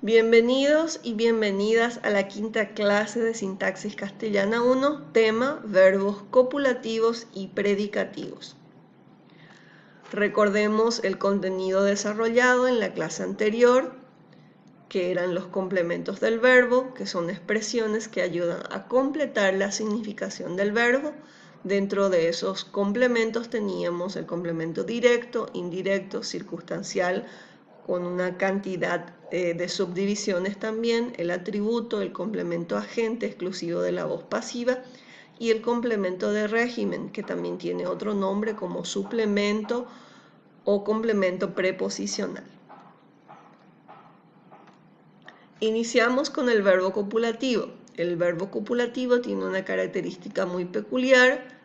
Bienvenidos y bienvenidas a la quinta clase de Sintaxis Castellana 1, tema verbos copulativos y predicativos. Recordemos el contenido desarrollado en la clase anterior, que eran los complementos del verbo, que son expresiones que ayudan a completar la significación del verbo. Dentro de esos complementos teníamos el complemento directo, indirecto, circunstancial, con una cantidad de subdivisiones también, el atributo, el complemento agente exclusivo de la voz pasiva y el complemento de régimen, que también tiene otro nombre como suplemento o complemento preposicional. Iniciamos con el verbo copulativo. El verbo copulativo tiene una característica muy peculiar,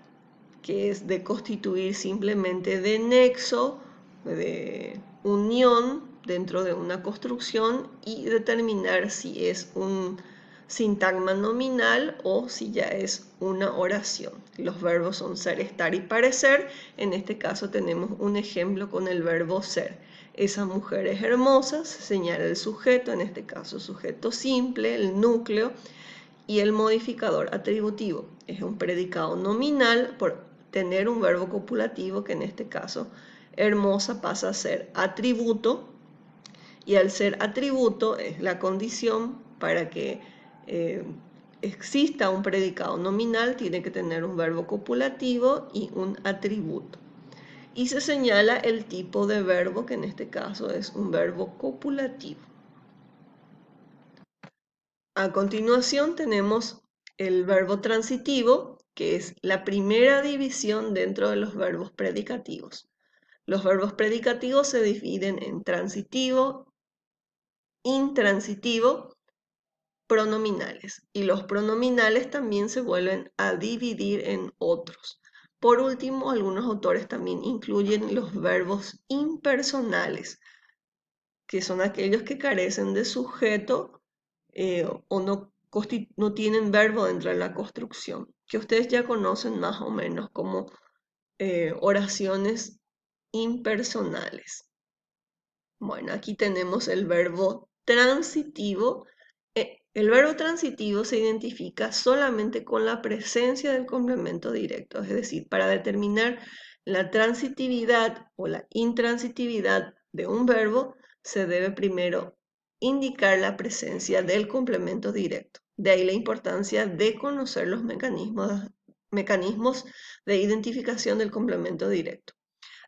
que es de constituir simplemente de nexo, de unión dentro de una construcción y determinar si es un sintagma nominal o si ya es una oración. Los verbos son ser, estar y parecer. En este caso tenemos un ejemplo con el verbo ser. Esa mujer es hermosa, se señala el sujeto, en este caso sujeto simple, el núcleo, y el modificador atributivo. Es un predicado nominal por tener un verbo copulativo, que en este caso hermosa pasa a ser atributo, y al ser atributo es la condición para que exista un predicado nominal, tiene que tener un verbo copulativo y un atributo. Y se señala el tipo de verbo, que en este caso es un verbo copulativo. A continuación tenemos el verbo transitivo, que es la primera división dentro de los verbos predicativos. Los verbos predicativos se dividen en transitivo, intransitivo, pronominales. Y los pronominales también se vuelven a dividir en otros. Por último, algunos autores también incluyen los verbos impersonales, que son aquellos que carecen de sujeto o no tienen verbo dentro de la construcción, que ustedes ya conocen más o menos como oraciones impersonales. Bueno, aquí tenemos el verbo transitivo. El verbo transitivo se identifica solamente con la presencia del complemento directo, es decir, para determinar la transitividad o la intransitividad de un verbo, se debe primero indicar la presencia del complemento directo. De ahí la importancia de conocer los mecanismos de identificación del complemento directo.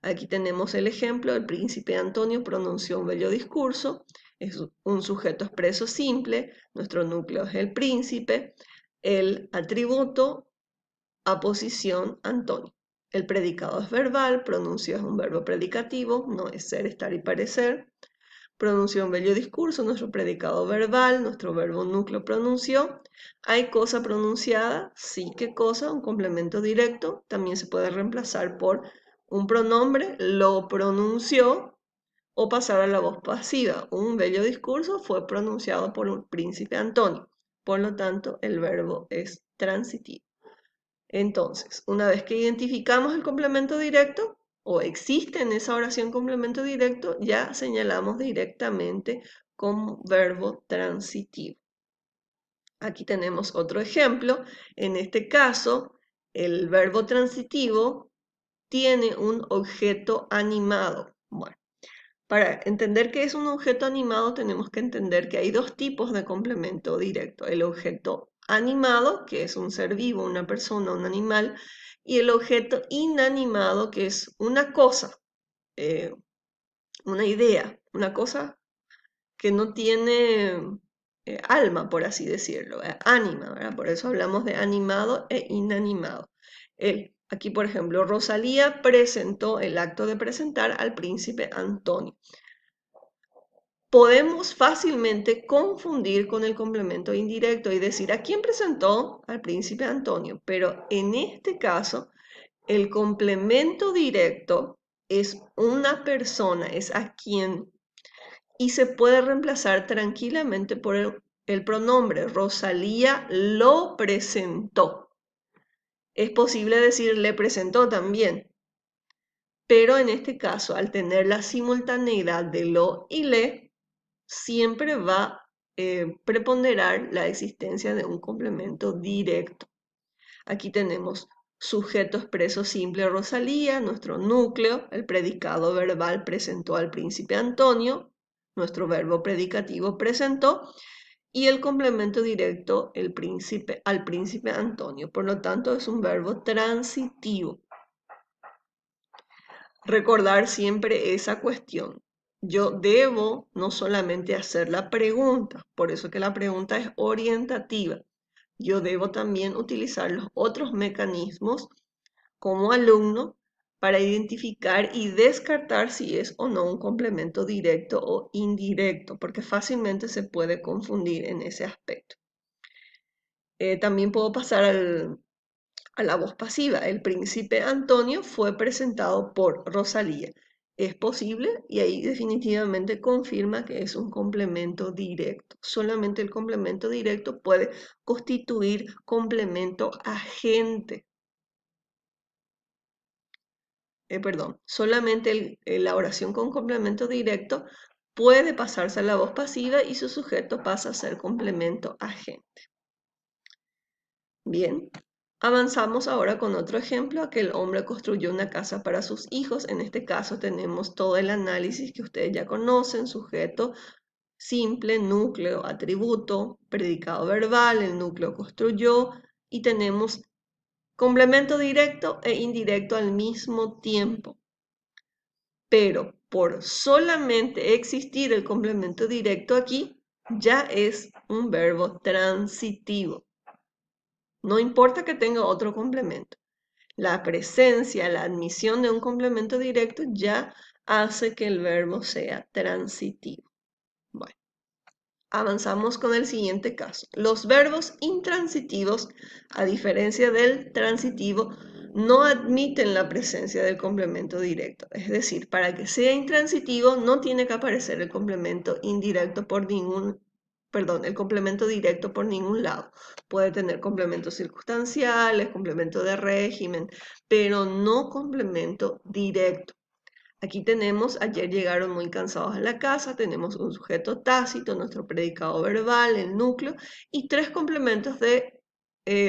Aquí tenemos el ejemplo: el príncipe Antonio pronunció un bello discurso. Es un sujeto expreso simple, nuestro núcleo es el príncipe, el atributo, aposición, Antonio. El predicado es verbal, pronunció es un verbo predicativo, no es ser, estar y parecer. Pronunció un bello discurso, nuestro predicado verbal, nuestro verbo núcleo pronunció. ¿Hay cosa pronunciada? Sí, ¿qué cosa? Un complemento directo. También se puede reemplazar por un pronombre, lo pronunció, o pasar a la voz pasiva. Un bello discurso fue pronunciado por un príncipe Antonio. Por lo tanto, el verbo es transitivo. Entonces, una vez que identificamos el complemento directo, o existe en esa oración complemento directo, ya señalamos directamente como verbo transitivo. Aquí tenemos otro ejemplo. En este caso, el verbo transitivo tiene un objeto animado. Bueno, para entender qué es un objeto animado, tenemos que entender que hay dos tipos de complemento directo: el objeto animado, que es un ser vivo, una persona, un animal, y el objeto inanimado, que es una cosa, eh, una idea, una cosa que no tiene alma, por así decirlo, ánima, ¿verdad? Por eso hablamos de animado e inanimado. Aquí, por ejemplo, Rosalía presentó el acto de presentar al príncipe Antonio. Podemos fácilmente confundir con el complemento indirecto y decir: ¿a quién presentó? Al príncipe Antonio. Pero en este caso, el complemento directo es una persona, es a quien, y se puede reemplazar tranquilamente por el pronombre. Rosalía lo presentó. Es posible decir le presentó también, pero en este caso, al tener la simultaneidad de lo y le, siempre va a preponderar la existencia de un complemento directo. Aquí tenemos sujeto expreso simple Rosalía, nuestro núcleo, el predicado verbal presentó al príncipe Antonio, nuestro verbo predicativo presentó, y el complemento directo al príncipe Antonio. Por lo tanto, es un verbo transitivo. Recordar siempre esa cuestión. Yo debo no solamente hacer la pregunta, por eso que la pregunta es orientativa. Yo debo también utilizar los otros mecanismos como alumno para identificar y descartar si es o no un complemento directo o indirecto, porque fácilmente se puede confundir en ese aspecto. También puedo pasar a la voz pasiva. El príncipe Antonio fue presentado por Rosalía. Es posible y ahí definitivamente confirma que es un complemento directo. Solamente el complemento directo puede constituir complemento agente. Solamente la oración con complemento directo puede pasarse a la voz pasiva y su sujeto pasa a ser complemento agente. Bien, avanzamos ahora con otro ejemplo. Aquel hombre construyó una casa para sus hijos. En este caso tenemos todo el análisis que ustedes ya conocen: sujeto simple, núcleo, atributo, predicado verbal, el núcleo construyó, y tenemos complemento directo e indirecto al mismo tiempo. Pero por solamente existir el complemento directo aquí, ya es un verbo transitivo. No importa que tenga otro complemento. La presencia, la admisión de un complemento directo ya hace que el verbo sea transitivo. Bueno, avanzamos con el siguiente caso. Los verbos intransitivos, a diferencia del transitivo, no admiten la presencia del complemento directo. Es decir, para que sea intransitivo no tiene que aparecer el complemento indirecto por ningún, el complemento directo por ningún lado. Puede tener complementos circunstanciales, complemento de régimen, pero no complemento directo. Aquí tenemos, ayer llegaron muy cansados a la casa, tenemos un sujeto tácito, nuestro predicado verbal, el núcleo, y tres complementos de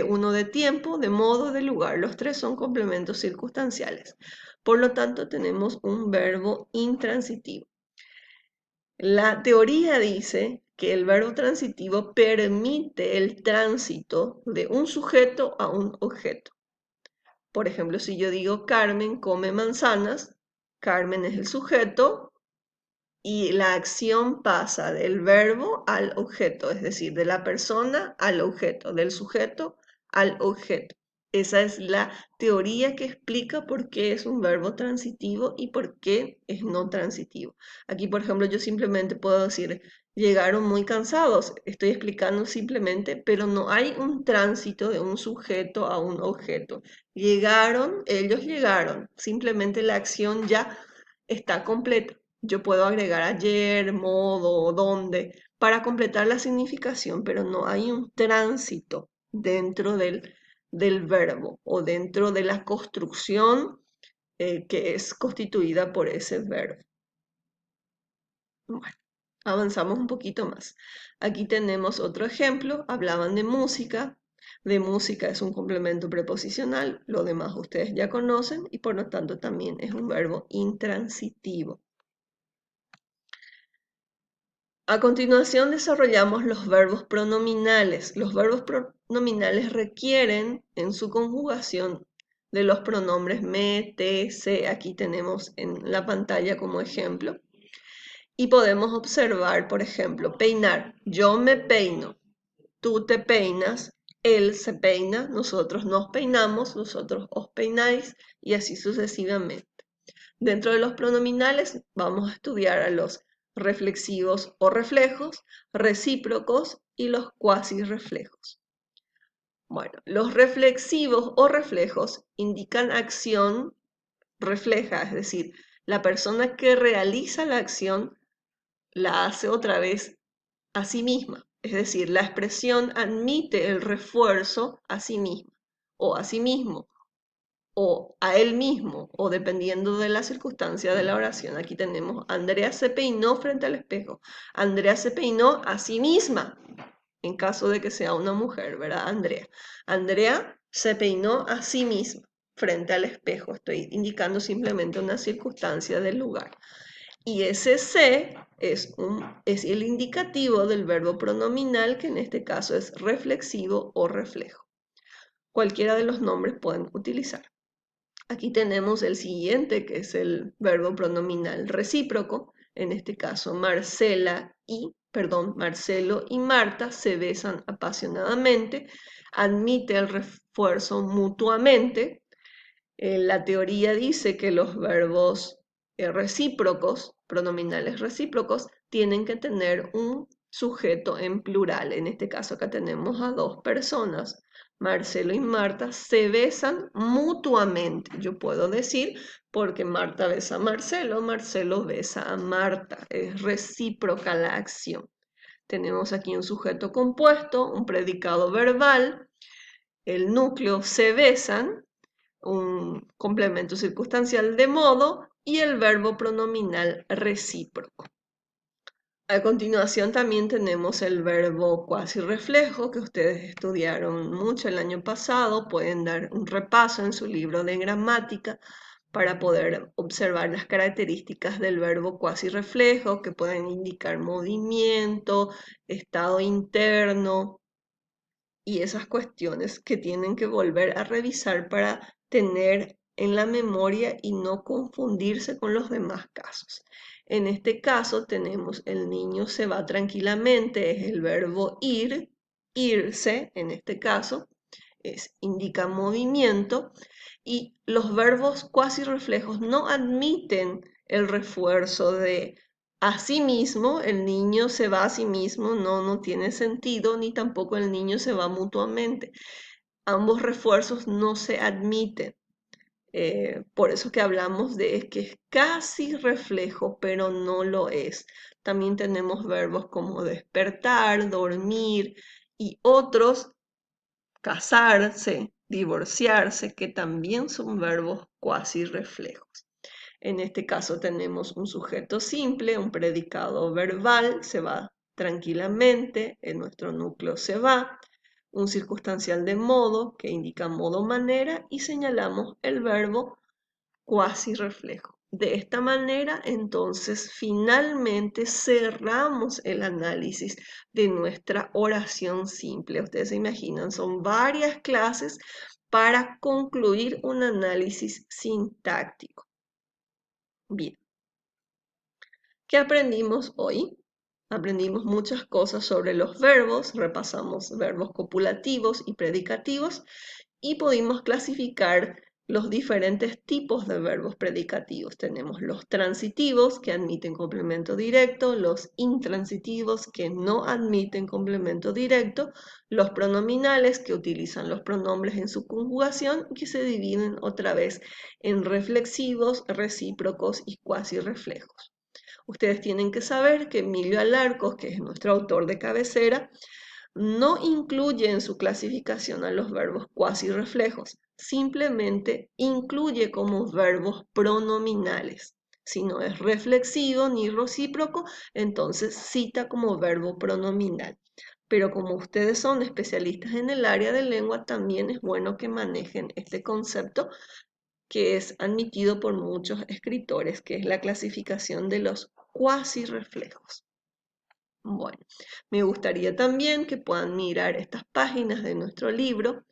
uno de tiempo, de modo, de lugar. Los tres son complementos circunstanciales. Por lo tanto, tenemos un verbo intransitivo. La teoría dice que el verbo transitivo permite el tránsito de un sujeto a un objeto. Por ejemplo, si yo digo Carmen come manzanas, Carmen es el sujeto y la acción pasa del verbo al objeto, es decir, de la persona al objeto, del sujeto al objeto. Esa es la teoría que explica por qué es un verbo transitivo y por qué es no transitivo. Aquí, por ejemplo, yo simplemente puedo decir, llegaron muy cansados. Estoy explicando simplemente, pero no hay un tránsito de un sujeto a un objeto. Llegaron, ellos llegaron. Simplemente la acción ya está completa. Yo puedo agregar ayer, modo, dónde, para completar la significación, pero no hay un tránsito dentro del verbo o dentro de la construcción que es constituida por ese verbo. Bueno, avanzamos un poquito más. Aquí tenemos otro ejemplo. Hablaban de música. De música es un complemento preposicional. Lo demás ustedes ya conocen y por lo tanto también es un verbo intransitivo. A continuación desarrollamos los verbos pronominales. Los verbos pronominales requieren en su conjugación de los pronombres me, te, se. Aquí tenemos en la pantalla como ejemplo. Y podemos observar, por ejemplo, peinar. Yo me peino, tú te peinas, él se peina, nosotros nos peinamos, nosotros os peináis y así sucesivamente. Dentro de los pronominales vamos a estudiar a los reflexivos o reflejos, recíprocos y los cuasi reflejos. Bueno, los reflexivos o reflejos indican acción refleja, es decir, la persona que realiza la acción la hace otra vez a sí misma. Es decir, la expresión admite el refuerzo a sí misma o a sí mismo o a él mismo, o dependiendo de la circunstancia de la oración. Aquí tenemos, Andrea se peinó frente al espejo. Andrea se peinó a sí misma, en caso de que sea una mujer, ¿verdad? Andrea. Andrea se peinó a sí misma frente al espejo. Estoy indicando simplemente una circunstancia del lugar. Y ese se es el indicativo del verbo pronominal, que en este caso es reflexivo o reflejo. Cualquiera de los nombres pueden utilizar. Aquí tenemos el siguiente, que es el verbo pronominal recíproco. En este caso, Marcelo y Marta se besan apasionadamente. Admite el refuerzo mutuamente. La teoría dice que los verbos recíprocos, pronominales recíprocos, tienen que tener un sujeto en plural. En este caso acá tenemos a dos personas. Marcelo y Marta se besan mutuamente. Yo puedo decir porque Marta besa a Marcelo, Marcelo besa a Marta. Es recíproca la acción. Tenemos aquí un sujeto compuesto, un predicado verbal, el núcleo se besan, un complemento circunstancial de modo y el verbo pronominal recíproco. A continuación también tenemos el verbo cuasi reflejo, que ustedes estudiaron mucho el año pasado. Pueden dar un repaso en su libro de gramática para poder observar las características del verbo cuasi reflejo, que pueden indicar movimiento, estado interno y esas cuestiones que tienen que volver a revisar para tener en la memoria y no confundirse con los demás casos. En este caso tenemos el niño se va tranquilamente, es el verbo ir, irse, en este caso, indica movimiento, y los verbos cuasi reflejos no admiten el refuerzo de a sí mismo, el niño se va a sí mismo, no tiene sentido, ni tampoco el niño se va mutuamente. Ambos refuerzos no se admiten. Por eso que hablamos de que es casi reflejo, pero no lo es. También tenemos verbos como despertar, dormir y otros, casarse, divorciarse, que también son verbos cuasi reflejos. En este caso tenemos un sujeto simple, un predicado verbal, se va tranquilamente, en nuestro núcleo se va, un circunstancial de modo, que indica modo manera, y señalamos el verbo cuasi reflejo. De esta manera, entonces, finalmente cerramos el análisis de nuestra oración simple. Ustedes se imaginan, son varias clases para concluir un análisis sintáctico. Bien, ¿qué aprendimos hoy? Aprendimos muchas cosas sobre los verbos, repasamos verbos copulativos y predicativos y pudimos clasificar los diferentes tipos de verbos predicativos. Tenemos los transitivos que admiten complemento directo, los intransitivos que no admiten complemento directo, los pronominales que utilizan los pronombres en su conjugación y que se dividen otra vez en reflexivos, recíprocos y cuasi reflejos. Ustedes tienen que saber que Emilio Alarcos, que es nuestro autor de cabecera, no incluye en su clasificación a los verbos cuasi reflejos, simplemente incluye como verbos pronominales. Si no es reflexivo ni recíproco, entonces cita como verbo pronominal. Pero como ustedes son especialistas en el área de lengua, también es bueno que manejen este concepto que es admitido por muchos escritores, que es la clasificación de los cuasi reflejos. Bueno, me gustaría también que puedan mirar estas páginas de nuestro libro,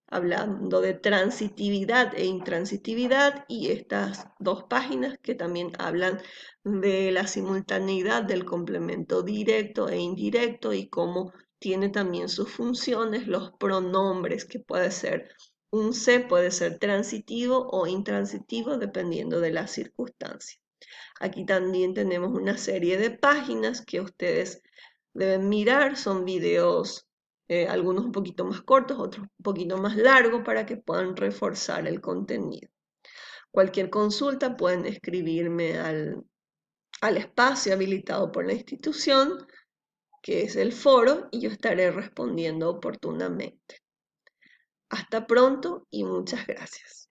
hablando de transitividad e intransitividad, y estas dos páginas que también hablan de la simultaneidad del complemento directo e indirecto y cómo tiene también sus funciones los pronombres, que puede ser un se, puede ser transitivo o intransitivo dependiendo de la circunstancia. Aquí también tenemos una serie de páginas que ustedes deben mirar, son videos, algunos un poquito más cortos, otros un poquito más largos para que puedan reforzar el contenido. Cualquier consulta pueden escribirme al espacio habilitado por la institución, que es el foro, y yo estaré respondiendo oportunamente. Hasta pronto y muchas gracias.